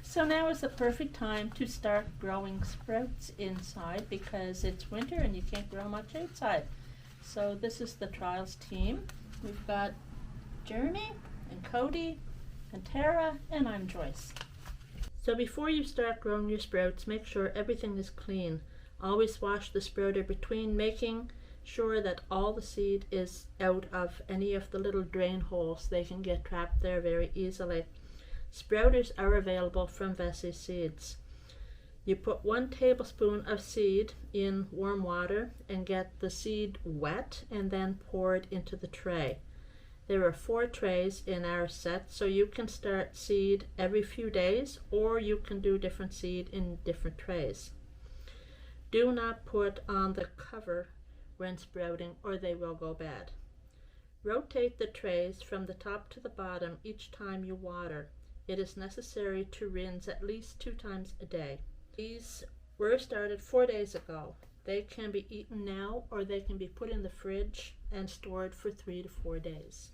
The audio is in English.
So now is the perfect time to start growing sprouts inside because it's winter and you can't grow much outside. So this is the trials team. We've got Jeremy and Cody and Tara, and I'm Joyce. So before you start growing your sprouts, make sure everything is clean. Always wash the sprouter between, making sure that all the seed is out of any of the little drain holes. They can get trapped there very easily. Sprouters are available from Veseys seeds. You put 1 tablespoon of seed in warm water and get the seed wet and then pour it into the tray. There are 4 trays in our set, so you can start seed every few days or you can do different seed in different trays. Do not put on the cover when sprouting or they will go bad. Rotate the trays from the top to the bottom each time you water. It is necessary to rinse at least 2 times a day. These were started 4 days ago. They can be eaten now or they can be put in the fridge and stored for 3 to 4 days.